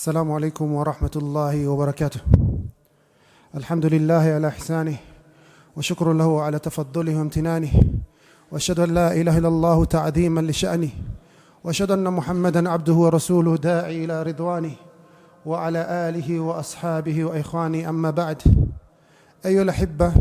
السلام عليكم ورحمة الله وبركاته. الحمد لله على إحسانه وشكر له على تفضله وامتنانه، وأشهد أن لا إله إلا الله تعظيما لشأنه، وأشهد أن محمدا عبده ورسوله داعي إلى رضوانه وعلى آله وأصحابه وإخوانه. أما بعد. أيها الأحبة,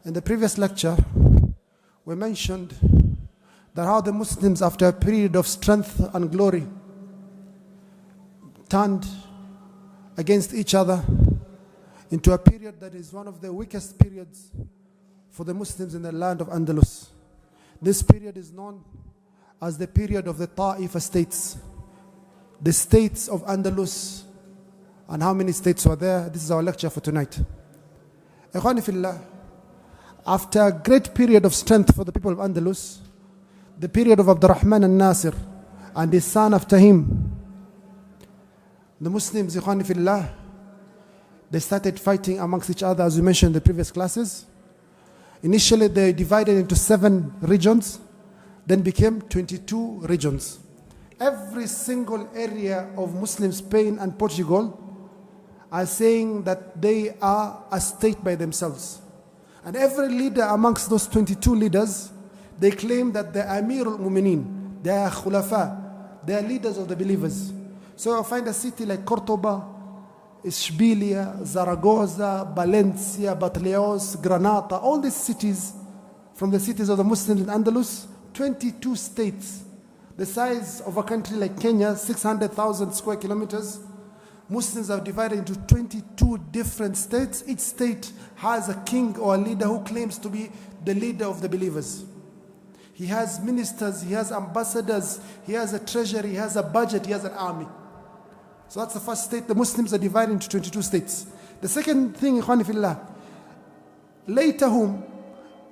in the previous lecture we mentioned that how the Muslims, after a period of strength and glory, turned against each other into a period that is one of the weakest periods for the Muslims in the land of Andalus. This period is known as the period of the Taifa states, the states of Andalus. And how many states were there? This is our lecture for tonight. Ikhwani fillah, after a great period of strength for the people of Andalus, the period of Abdurrahman al-Nasir and his son after him, the Muslims, ikhwani fillah, they started fighting amongst each other, as we mentioned in the previous classes. Initially, they divided into 7 regions, then became 22 regions. Every single area of Muslim Spain and Portugal are saying that they are a state by themselves. And every leader amongst those 22 leaders, they claim that they are Amir al-Mu'mineen, they are Khulafa, they are leaders of the believers. So you'll find a city like Cordoba, Ishbilia, Zaragoza, Valencia, Badajoz, Granada, all these cities from the cities of the Muslims in Andalus, 22 states, the size of a country like Kenya, 600,000 square kilometers. Muslims are divided into 22 different states. Each state has a king or a leader who claims to be the leader of the believers. He has ministers, he has ambassadors, he has a treasury, he has a budget, he has an army. So that's the first state. The Muslims are divided into 22 states. The second thing, ikhwani fillah, later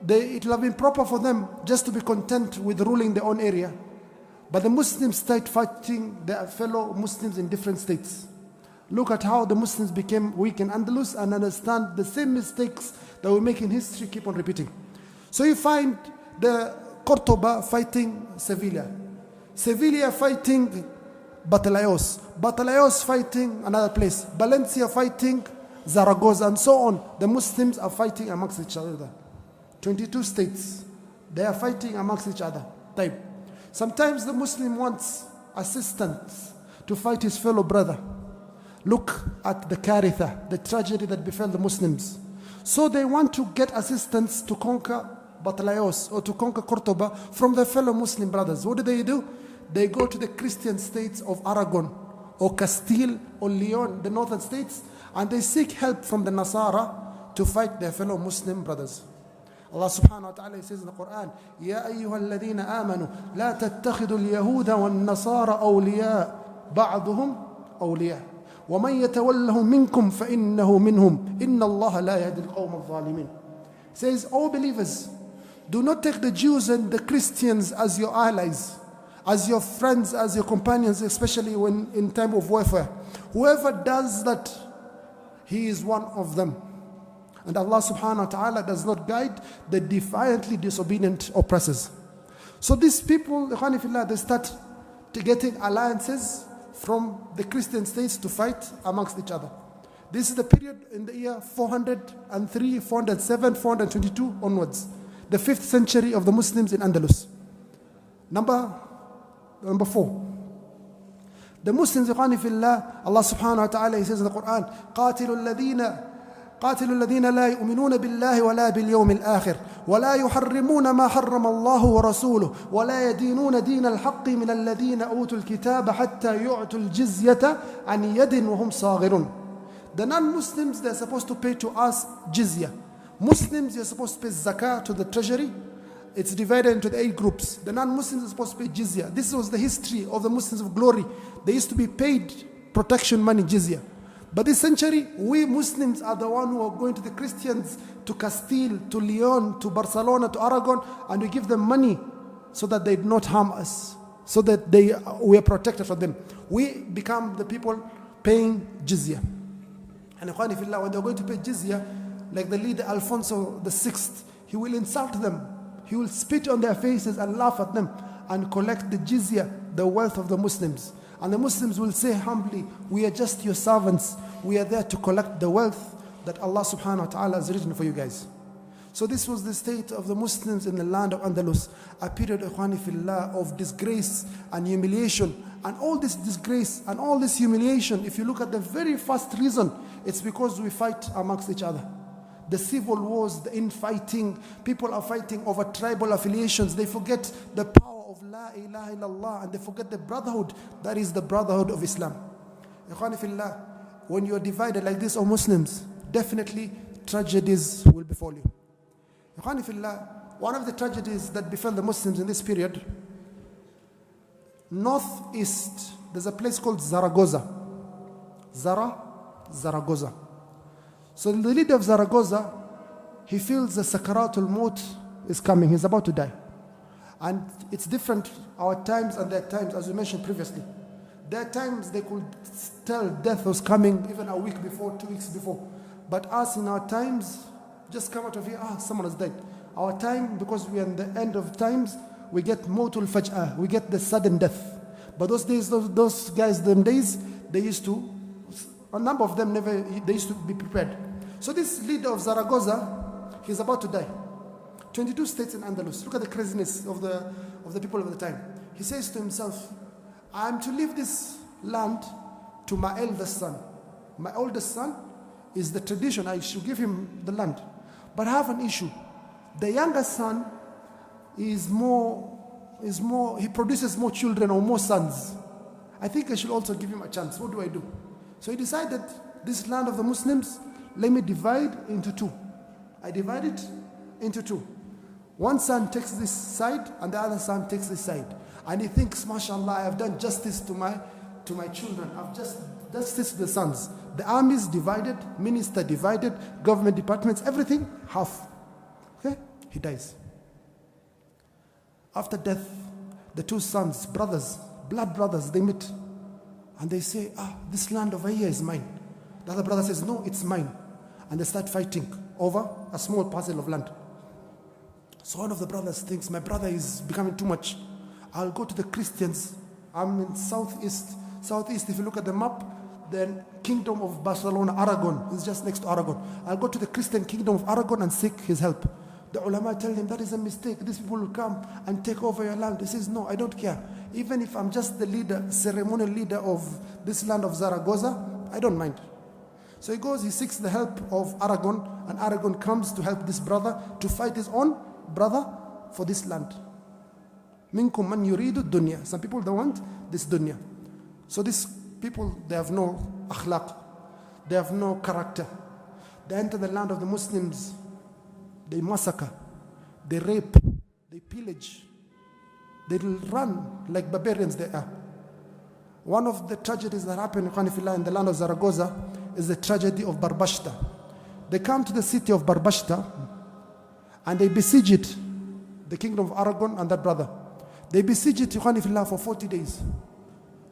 it will have been proper for them just to be content with ruling their own area. But the Muslims start fighting their fellow Muslims in different states. Look at how the Muslims became weak in Andalus and understand the same mistakes that we make in history keep on repeating. So you find the Cordoba fighting Sevilla, Sevilla fighting Badajoz fighting another place, Valencia fighting Zaragoza, and so on. The Muslims are fighting amongst each other. 22 states, they are fighting amongst each other. Sometimes the Muslim wants assistance to fight his fellow brother. Look at the Karitha, the tragedy that befell the Muslims. So they want to get assistance to conquer Badajoz or to conquer Cordoba from their fellow Muslim brothers. What do? They go to the Christian states of Aragon or Castile or Leon, the northern states, and they seek help from the Nasara to fight their fellow Muslim brothers. Allah subhanahu wa ta'ala says in the Quran, Ya ayyuha alladhina amanu, la tattakhidhu al-yahuda wal-nasara awliya, ba'duhum awliya. وَمَنْ يَتَوَلَّهُمْ مِنْكُمْ فَإِنَّهُ مِنْهُمْ إِنَّ اللَّهَ لَا يَهْدِي الْقَوْمَ الظَّالِمِينَ. Says, O believers, do not take the Jews and the Christians as your allies, as your friends, as your companions, especially when in time of warfare. Whoever does that, he is one of them. And Allah subhanahu wa ta'ala does not guide the defiantly disobedient oppressors. So these people, ikhwani fillah, they start getting alliances from the Christian states to fight amongst each other. This is the period in the year 403, 407, 422 onwards. The 5th century of the Muslims in Andalus. Number 4. The Muslims, ikhwani fillah, Allah subhanahu wa ta'ala, He says in the Quran, قاتلوا الذين لا يؤمنون بالله ولا باليوم الآخر ولا يحرمون ما حرم الله ورسوله ولا يدينون دين الحق من الذين أوتوا الكتاب حتى يعطوا الجزية عن يد وهم صاغرون. The non-Muslims, they're supposed to pay to us jizya. Muslims, you're supposed to pay zakah to the treasury. It's divided into the 8 groups. The non-Muslims are supposed to pay jizya. This was the history of the Muslims of glory. They used to be paid protection money, jizya. But this century, we Muslims are the one who are going to the Christians, to Castile, to Leon, to Barcelona, to Aragon, and we give them money so that they do not harm us, so that we are protected from them. We become the people paying jizya. And ikhwani fillah, when they're going to pay jizya, like the leader Alfonso VI, he will insult them. He will spit on their faces and laugh at them and collect the jizya, the wealth of the Muslims. And the Muslims will say humbly, we are just your servants. We are there to collect the wealth that Allah subhanahu wa ta'ala has written for you guys. So this was the state of the Muslims in the land of Andalus, a period, ikhwani fillah, of disgrace and humiliation. And all this disgrace and all this humiliation, if you look at the very first reason, it's because we fight amongst each other. The civil wars, the infighting, people are fighting over tribal affiliations. They forget the power of La ilaha illallah, and they forget the brotherhood that is the brotherhood of Islam. Ikhwani fillah, when you are divided like this, O Muslims, definitely tragedies will befall you. Ikhwani fillah, one of the tragedies that befell the Muslims in this period, northeast, there's a place called Zaragoza. Zaragoza. So the leader of Zaragoza, he feels the sakaratul maut is coming. He's about to die. And it's different, our times and their times, as we mentioned previously. Their times, they could tell death was coming even a week before, 2 weeks before. But us in our times, just come out of here, someone has died. Our time, because we are in the end of times, we get motul faj'ah, we get the sudden death. But those days, those guys, them days, they used to, a number of them they used to be prepared. So this leader of Zaragoza, he's about to die. 22 states in Andalus. Look at the craziness of the people of the time. He says to himself, I am to leave this land to my eldest son. My oldest son is the tradition, I should give him the land. But I have an issue. The younger son he produces more children or more sons. I think I should also give him a chance. What do I do? So he decided, this land of the Muslims, let me divide into two. I divide it into two. One son takes this side and the other son takes this side. And he thinks, mashallah, I have done justice to my children. I've just justice to the sons. The army is divided, minister divided, government departments, everything, half. Okay? He dies. After death, the two sons, brothers, blood brothers, they meet. And they say, this land over here is mine. The other brother says, no, it's mine. And they start fighting over a small parcel of land. So one of the brothers thinks, my brother is becoming too much. I'll go to the Christians. I'm in southeast. Southeast, if you look at the map, then Kingdom of Barcelona, Aragon, is just next to Aragon. I'll go to the Christian Kingdom of Aragon and seek his help. The ulama tell him, that is a mistake. These people will come and take over your land. He says, no, I don't care. Even if I'm just the leader, ceremonial leader of this land of Zaragoza, I don't mind. So he goes, he seeks the help of Aragon, and Aragon comes to help this brother to fight his own brother for this land. Minkum man yuridu dunya. Some people don't want this dunya. So these people, they have no akhlaq. They have no character. They enter the land of the Muslims. They massacre. They rape. They pillage. They run like barbarians they are. One of the tragedies that happened in the land of Zaragoza is the tragedy of Barbashta. They come to the city of Barbashta and they besiege it, the kingdom of Aragon and that brother. They besiege it for 40 days.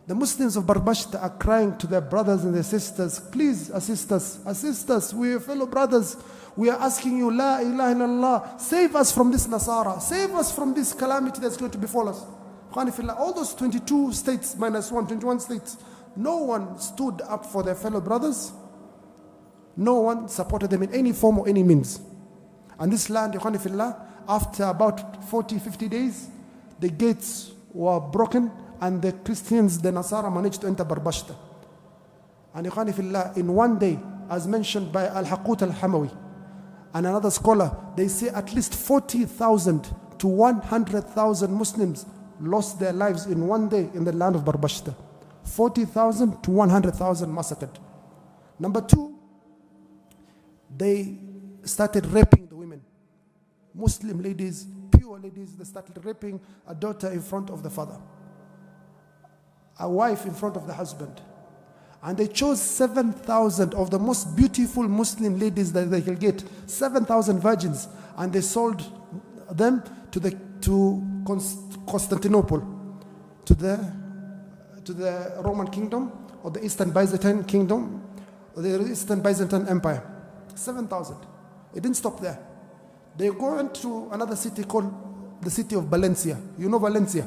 The Muslims of Barbashta are crying to their brothers and their sisters, please assist us, we are fellow brothers. We are asking you, La ilaha illallah, save us from this Nasara, save us from this calamity that's going to befall us. All those 22 states minus 1, 21 states, no one stood up for their fellow brothers. No one supported them in any form or any means. And this land, after about 40, 50 days, the gates were broken and the Christians, the Nasara, managed to enter Barbashta. And in one day, as mentioned by Al-Haqut Al-Hamawi and another scholar, they say at least 40,000 to 100,000 Muslims lost their lives in one day in the land of Barbashta. 40,000 to 100,000 massacred. Number two, they started raping the women. Muslim ladies, pure ladies, they started raping a daughter in front of the father, a wife in front of the husband. And they chose 7,000 of the most beautiful Muslim ladies that they could get, 7,000 virgins, and they sold them to Constantinople, to the Roman kingdom, or the Eastern Byzantine kingdom, or the Eastern Byzantine Empire. 7,000. It didn't stop there. They went to another city called the city of Valencia. You know Valencia?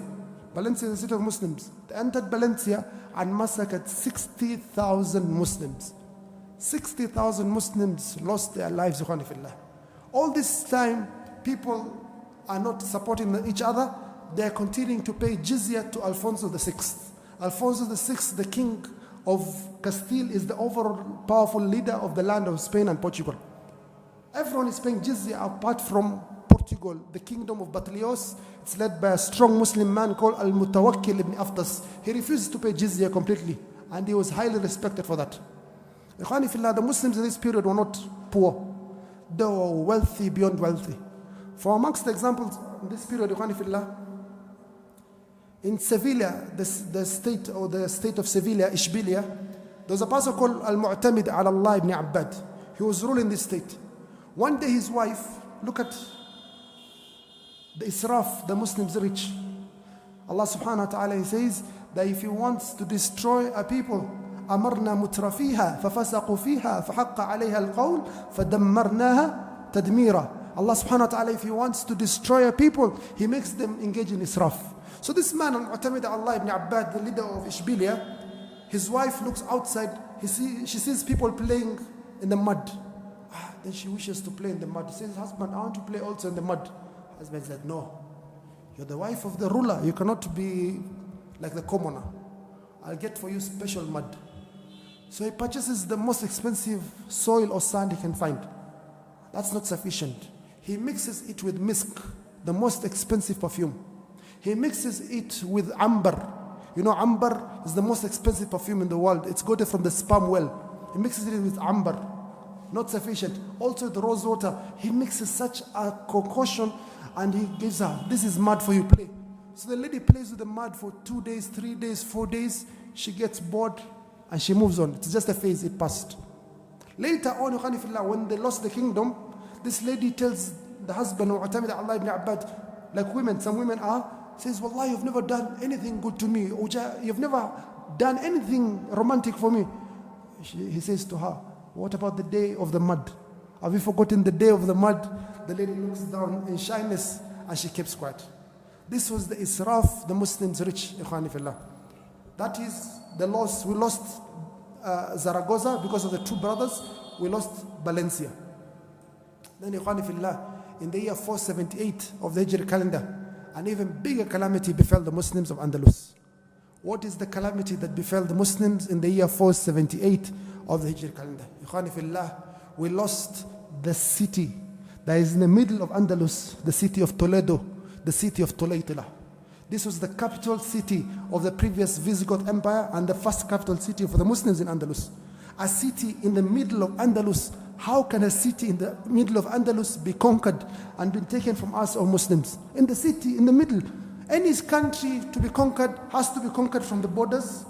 Valencia is the city of Muslims. They entered Valencia and massacred 60,000 Muslims. 60,000 Muslims lost their lives. All this time, people are not supporting each other. They are continuing to pay jizya to Alfonso VI. Alfonso VI, the king of Castile, is the overall powerful leader of the land of Spain and Portugal. Everyone is paying jizya apart from Portugal. The kingdom of Batlios, it's led by a strong Muslim man called Al-Mutawakkil ibn Aftas. He refused to pay jizya completely, and he was highly respected for that. The Muslims in this period were not poor. They were wealthy beyond wealthy. For amongst the examples in this period, in Sevilla, the state of Sevilla, Ishbilia, there was a person called Al-Mu'tamid ala Allah ibn Abbad. He was ruling this state. One day his wife, look at the israf, the Muslims rich. Allah subhanahu wa ta'ala, he says that if he wants to destroy a people, أمرنا مترفيها ففسقوا فيها فحق عليها القول فدمرناها تدميرا. Allah subhanahu wa ta'ala, if he wants to destroy a people, he makes them engage in israf. So this man, Al-Mu'tamid Allah ibn Abbad, the leader of Ishbilia, his wife looks outside, she sees people playing in the mud. Then she wishes to play in the mud. She says, husband, I want to play also in the mud. Husband said, no, you're the wife of the ruler. You cannot be like the commoner. I'll get for you special mud. So he purchases the most expensive soil or sand he can find. That's not sufficient. He mixes it with misk, the most expensive perfume. He mixes it with amber. You know, amber is the most expensive perfume in the world. It's got it from the sperm well. He mixes it with amber. Not sufficient. Also the rose water. He mixes such a concoction and he gives her, this is mud for you, play. So the lady plays with the mud for 2 days, 3 days, 4 days. She gets bored and she moves on. It's just a phase, it passed. Later on, when they lost the kingdom, this lady tells the husband, Mu'tamid Allah ibn Abbad, like women, some women are, says, Wallah, you've never done anything good to me. You've never done anything romantic for me. He says to her, what about the day of the mud? Have you forgotten the day of the mud? The lady looks down in shyness and she keeps quiet. This was the israf, the Muslims rich. That is the loss. We lost Zaragoza because of the two brothers. We lost Valencia. Then in the year 478 of the Hijri calendar, an even bigger calamity befell the Muslims of Andalus. What is the calamity that befell the Muslims in the year 478 of the Hijri calendar? We lost the city that is in the middle of Andalus, the city of Toledo, the city of Toledo. This was the capital city of the previous Visigoth Empire and the first capital city for the Muslims in Andalus. A city in the middle of Andalus. How can a city in the middle of Andalus be conquered and be taken from us or Muslims? In the city, in the middle. Any country to be conquered has to be conquered from the borders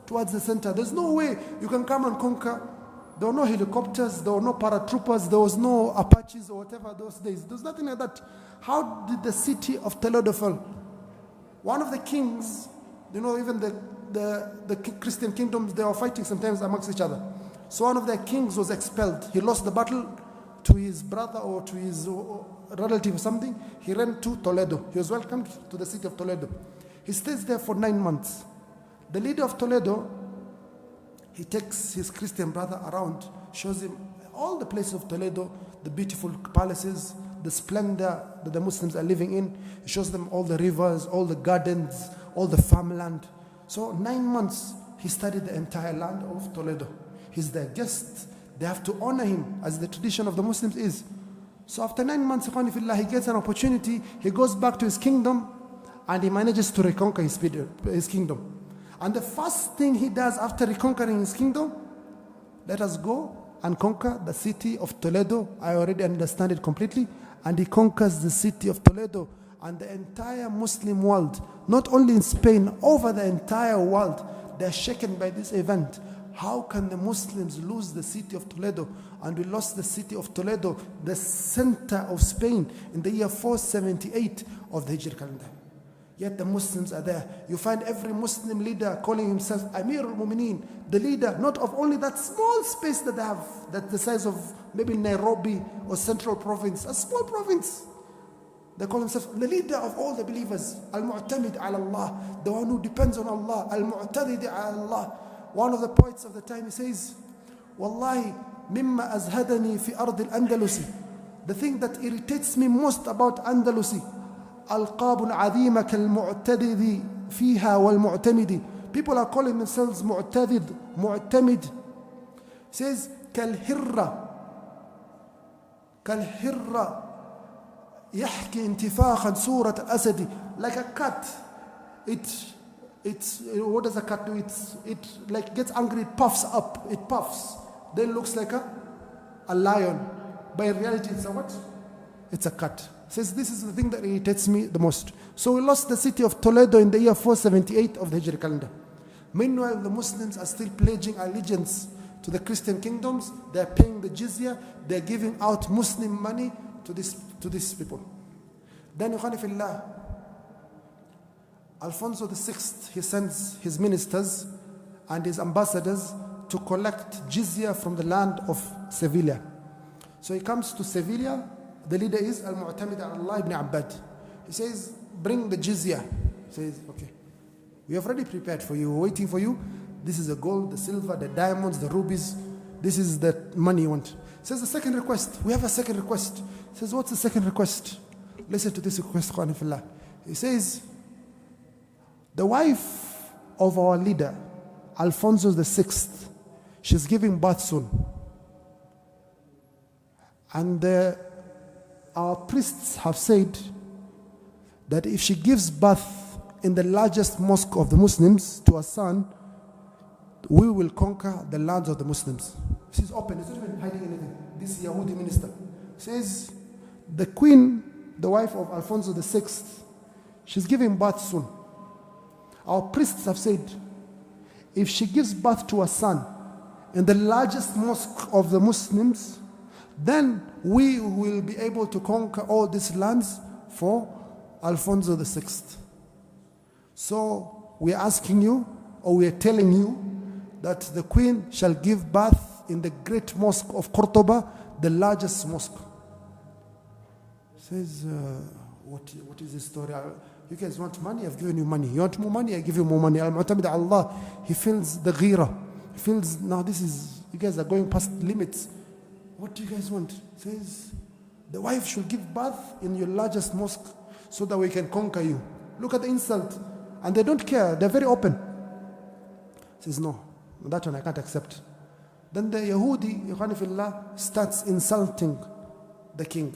towards the center. There's no way you can come and conquer. There were no helicopters, there were no paratroopers, there was no Apaches or whatever those days. There was nothing like that. How did the city of Toledo fall? One of the kings, even the Christian kingdoms, they were fighting sometimes amongst each other. So one of their kings was expelled. He lost the battle to his brother or to his relative or something. He ran to Toledo. He was welcomed to the city of Toledo. He stays there for 9 months. The leader of Toledo, he takes his Christian brother around, shows him all the places of Toledo, the beautiful palaces, the splendor that the Muslims are living in. He shows them all the rivers, all the gardens, all the farmland. So 9 months, he studied the entire land of Toledo. He's their guest. They have to honor him as the tradition of the Muslims is. So after 9 months, he gets an opportunity. He goes back to his kingdom and he manages to reconquer his kingdom. And the first thing he does after reconquering his kingdom, let us go and conquer the city of Toledo. I already understand it completely. And he conquers the city of Toledo and the entire Muslim world, not only in Spain, over the entire world. They're shaken by this event. How can the Muslims lose the city of Toledo? And we lost the city of Toledo, the center of Spain, in the year 478 of the Hijri calendar. Yet the Muslims are there. You find every Muslim leader calling himself Amir al-Mu'mineen, the leader, not of only that small space that they have, that the size of maybe Nairobi or Central Province, a small province. They call themselves the leader of all the believers. Al-Mu'tamid ala Allah, the one who depends on Allah. Al-Mu'tadid ala Allah. One of the poets of the time, he says, Wallahi, mimma azhadani fi ard al-Andalusi. The thing that irritates me most about Andalusi, alqabun adhima kal-mu'tadidi fiha wal-mu'tamidi. People are calling themselves mu'tadid, mu'tamid. He says, kal-hirra, kal-hirra. يحكي انتفاخا صورة الأسد. Like a cat, what does a cat do? It like gets angry, it puffs up, it puffs, then looks like a lion, but in reality it's a what? It's a cat. Says this is the thing that irritates me the most. So we lost the city of Toledo in the year 478 of the Hijri calendar. Meanwhile, the Muslims are still pledging allegiance to the Christian kingdoms. They're paying the jizya, they're giving out Muslim money to these people. Then Ikhwanifillah, Alfonso VI, he sends his ministers and his ambassadors to collect jizya from the land of Sevilla. So he comes to Sevilla. The leader is Al-Mu'tamid Allah ibn Abbad. He says, bring the jizya. He says, okay, we have already prepared for you, we're waiting for you. This is the gold, the silver, the diamonds, the rubies. This is the money you want. He says the second request, we have a second request. He says, what's the second request? Listen to this request, Ikhwanifillah. He says, the wife of our leader, Alfonso VI, she's giving birth soon. And our priests have said that if she gives birth in the largest mosque of the Muslims to a son, we will conquer the lands of the Muslims. This is open, it's not even hiding anything. This Yahudi minister says, the queen, the wife of Alfonso VI, she's giving birth soon. Our priests have said, if she gives birth to a son in the largest mosque of the Muslims, then we will be able to conquer all these lands for Alfonso VI. So we are asking you, or we are telling you, that the queen shall give birth in the great mosque of Cordoba, the largest mosque. Says, what is this story? You guys want money? I've given you money. You want more money? I give you more money. Al-Mu'tamid Allah, he feels the ghira. He feels, now this is, you guys are going past limits. What do you guys want? Says, the wife should give birth in your largest mosque so that we can conquer you. Look at the insult. And they don't care. They're very open. Says, no, that one I can't accept. Then the Yahudi, Ikhwanifillah, starts insulting the king.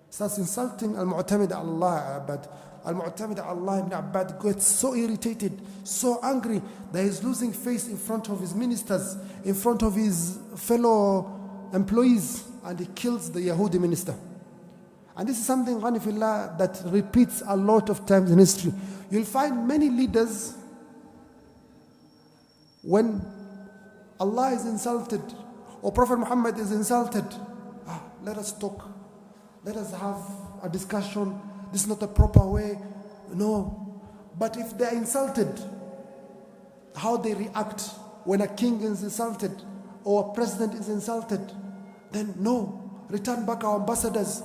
Starts insulting Al-Mu'tamid Allah Abbad. Al-Mu'tamid Allah ibn Abbad gets so irritated, so angry that he's losing face in front of his ministers, in front of his fellow employees, and he kills the Yahudi minister. And this is something, Ikhwanifillah, that repeats a lot of times in history. You'll find many leaders, when Allah is insulted or Prophet Muhammad is insulted, let us talk, let us have a discussion, this is not a proper way. No. But if they're insulted, how they react when a king is insulted or a president is insulted, then no, return back our ambassadors,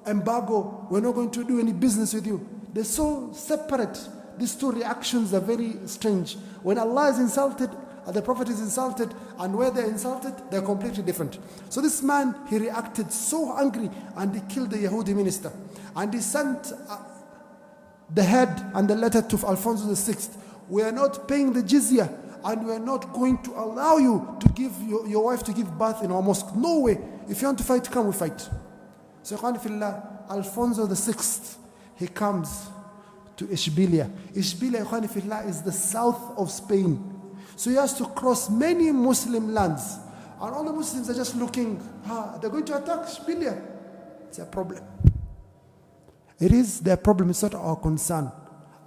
embargo, we're not going to do any business with you. They're so separate. These two reactions are very strange. When Allah is insulted, the Prophet is insulted, and where they're insulted, they're completely different. So this man, he reacted so angry, and he killed the Yahudi minister. And he sent the head and the letter to Alfonso VI. We are not paying the jizya, and we are not going to allow you to give your wife to give birth in our mosque. No way. If you want to fight, come, we fight. So Ikhwanifillah, Alfonso VI, he comes to Ishbilia. Ishbilia, Ikhwanifillah, is the south of Spain. So he has to cross many Muslim lands. And all the Muslims are just looking, they're going to attack Ishbilia. It's a problem. It is their problem, it's not our concern.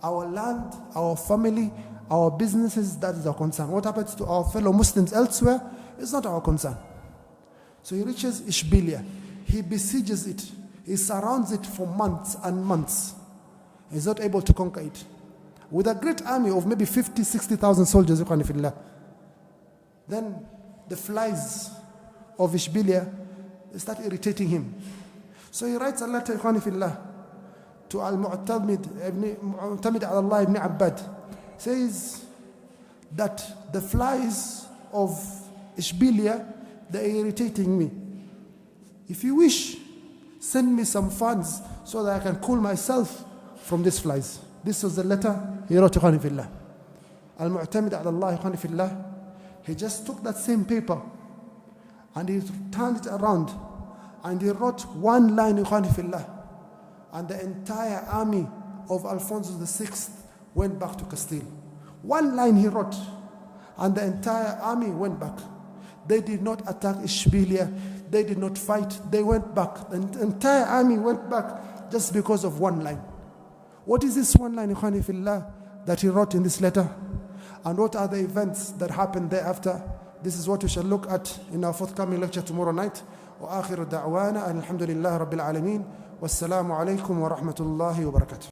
Our land, our family, our businesses, that is our concern. What happens to our fellow Muslims elsewhere is not our concern. So he reaches Ishbilia. He besieges it. He surrounds it for months and months. He's not able to conquer it. With a great army of maybe 50, 60,000 soldiers, then the flies of Ishbilia start irritating him. So he writes a letter, to Al-Mu'tamid al-Allah ibn Abbad, says that the flies of Ishbilia, they are irritating me. If you wish, send me some funds so that I can cool myself from these flies. This was the letter he wrote to Ikhwani Fillah. Al-Mu'tamid al-Allah Ikhwani Fillah, he just took that same paper and he turned it around and he wrote one line Ikhwani Fillah, and the entire army of Alfonso VI went back to Castile. One line he wrote and the entire army went back. They did not attack Ishbilia, they did not fight, they went back. The entire army went back just because of one line. What is this one line Ikhwani Fillah that he wrote in this letter? And what are the events that happened thereafter? This is what we shall look at in our forthcoming lecture tomorrow night. وآخر دعوانا الحمد لله رب العالمين والسلام عليكم ورحمة الله وبركاته.